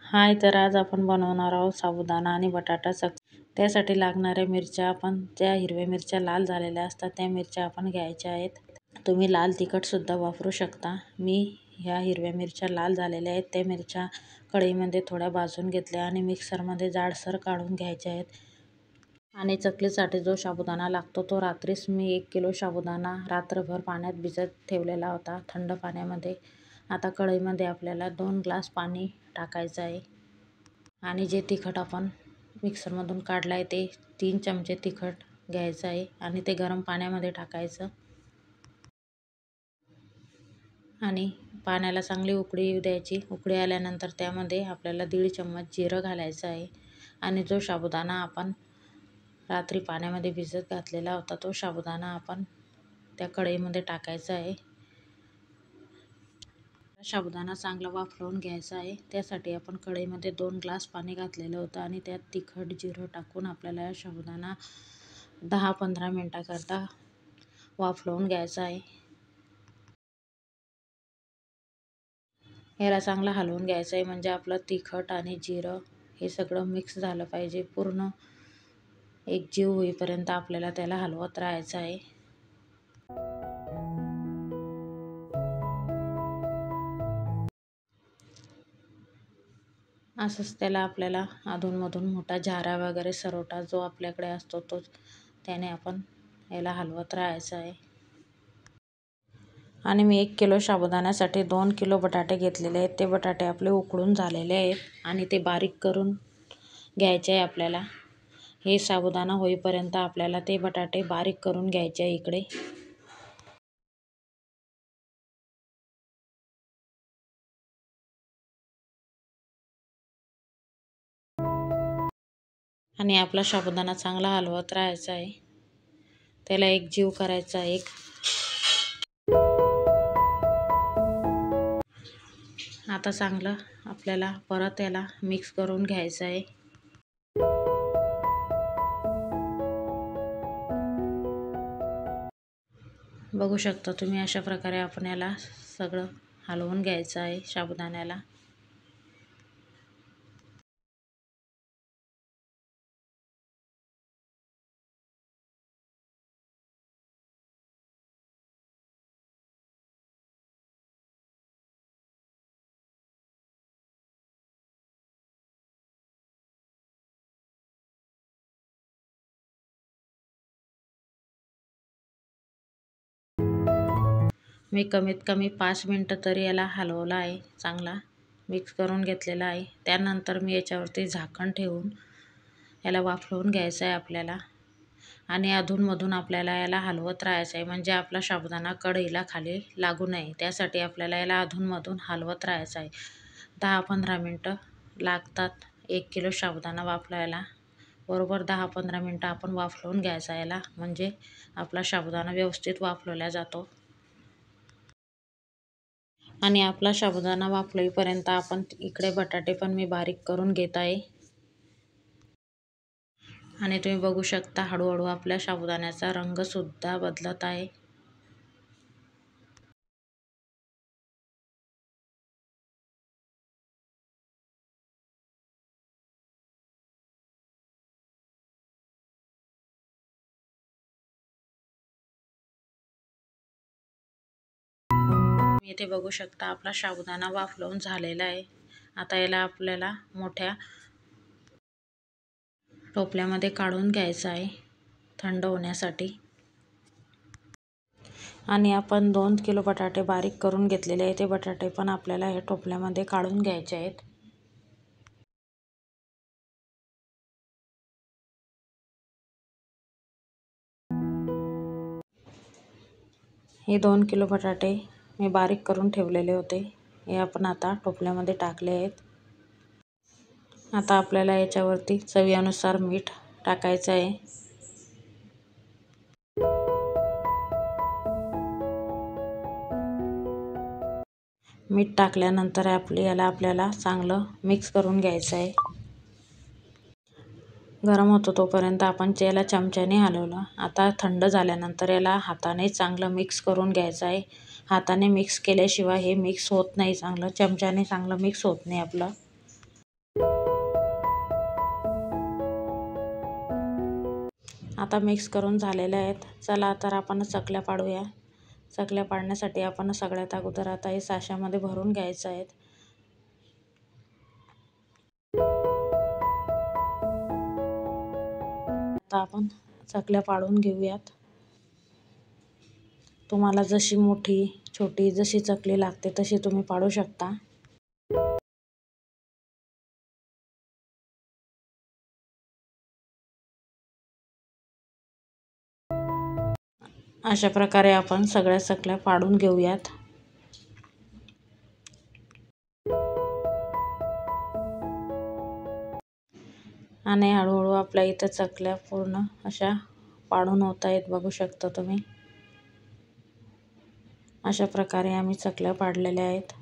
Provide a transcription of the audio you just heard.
हाय, तर आज आपण बनवणार आहोत साबुदाणा आणि बटाटा त्यासाठी लागणाऱ्या मिरच्या आपण ज्या हिरव्या मिरच्या लाल झालेल्या असतात त्या मिरच्या आपण घ्यायच्या आहेत. तुम्ही लाल तिखटसुद्धा वापरू शकता. मी ह्या हिरव्या मिरच्या लाल झालेल्या आहेत त्या मिरच्या कढईमध्ये थोड्या भाजून घेतल्या आणि मिक्सरमध्ये जाडसर काढून घ्यायच्या आहेत. आणि चकलीसाठी जो साबुदाणा लागतो तो रात्रीच मी 1 किलो साबुदाणा रात्रभर पाण्यात भिजत ठेवलेला होता, थंड पाण्यामध्ये. आता कढईमध्ये आपल्याला 2 ग्लास पाणी टाकायचं आहे आणि जे तिखट आपण मिक्सरमधून काढलं आहे ते 3 चमचे तिखट घ्यायचं आहे आणि ते गरम पाण्यामध्ये टाकायचं. आणि पाण्याला चांगली उकळी येऊ द्यायची. उकळी आल्यानंतर त्यामध्ये आपल्याला 1.5 चम्मच जिरं घालायचं आहे आणि जो साबुदाणा आपण रात्री पाण्यामध्ये भिजत घातलेला होता तो साबुदाणा आपण त्या कढईमध्ये टाकायचा आहे. साबुदाणा चांगला वाफवून घ्यायचा आहे. त्यासाठी आपण कढईमध्ये 2 ग्लास पाणी घातलेलं होतं आणि त्यात तिखट जिरं टाकून आपल्याला साबुदाणा 10-15 मिनटाकरता वाफवून घ्यायचा आहे. याला चांगलं हलवून घ्यायचं आहे म्हणजे आपलं तिखट आणि जिरं हे सगळं मिक्स झालं पाहिजे. पूर्ण एकजीव होईपर्यंत आपल्याला त्याला हलवत राहायचं आहे. असंच त्याला आपल्याला अधूनमधून मोठा झारा वगैरे सरोटा जो आपल्याकडे असतो तो त्याने आपण याला हलवत राहायचं आहे. आणि मी 1 किलो साबुदाण्यासाठी 2 किलो बटाटे घेतलेले आहेत. ते बटाटे आपले उकळून झालेले आहेत आणि ते बारीक करून घ्यायचे आहे आपल्याला. हे साबुदाणा होईपर्यंत आपल्याला ते बटाटे बारीक करून घ्यायचे आहे इकडे. आणि आपला साबुदाणा चांगला हलवत राहायचा आहे. त्याला एकजीव करायचा आहे. आता चांगलं आपल्याला परत याला मिक्स करून घ्यायचं आहे. बघू शकता तुम्ही अशा प्रकारे आपण याला सगळं हलवून घ्यायचं आहे साबुदाण्याला. मी कमीत कमी 5 मिनटं तरी याला हलवलं आहे. चांगला मिक्स करून घेतलेला आहे. त्यानंतर मी याच्यावरती झाकण ठेवून याला वाफवून घ्यायचं आहे आपल्याला. आणि अधूनमधून आपल्याला याला हलवत राहायचं आहे म्हणजे आपला साबुदाणा कढईला खाली लागू नये. त्यासाठी आपल्याला याला अधूनमधून हलवत राहायचं आहे. 10-15 मिनटं लागतात 1 किलो साबुदाणा वाफलायला. बरोबर 10-15 मिनटं आपण वाफवून घ्यायचा याला म्हणजे आपला साबुदाणा व्यवस्थित वाफवला जातो. आणि आपला साबुदाणा वाफलेपर्यंत आपण इकडे बटाटे पण मी बारीक करून घेत आहे. आणि तुम्ही बघू शकता हळूहळू आपल्या साबुदाण्याचा रंगसुद्धा बदलत आहे. इथे बघू शकता आपला साबुदाणा वाफवून झालेला आहे. आता याला आपल्याला मोठ्या टोपल्यामध्ये काढून घ्यायचं आहे थंड होण्यासाठी. आणि आपण 2 किलो बटाटे बारीक करून घेतलेले आहे ते बटाटे पण आपल्याला या टोपल्यामध्ये काढून घ्यायचे आहेत. हे 2 किलो बटाटे मी बारीक करून ठेवलेले होते हे आपण आता टोपल्यामध्ये टाकले आहेत. आता आपल्याला याच्यावरती चवीनुसार मीठ टाकायचं आहे. मीठ टाकल्यानंतर याला आपल्याला चांगलं मिक्स करून घ्यायचं आहे. गरम होतो तोपर्यंत आपण याला चमच्याने हलवलं. आता थंड झाल्यानंतर याला हाताने चांगलं मिक्स करून घ्यायचं आहे. हाताने मिक्स केल्याशिवाय हे मिक्स होत नाही चांगलं. चमच्याने चांगलं मिक्स होत नाही आपलं. आता मिक्स करून झालेल्या आहेत. चला तर आपण चकल्या पाडूया. चकल्या पाडण्यासाठी आपण सगळ्यात अगोदर आता हे साच्यामध्ये भरून घ्यायचं आहेत. आता आपण चकल्या पाडून घेऊयात. तुम्हाला जशी मोठी छोटी जशी चकली लागते तशी तुम्ही पाडू शकता. अशा प्रकारे आपण सगळ्या चकल्या पाडून घेऊयात. आणि हळूहळू आपल्या इथं चकल्या पूर्ण अशा पाडून होत आहेत, बघू शकता तुम्ही. अशा प्रकारे आम्ही चकल्या पाडलेल्या आहेत.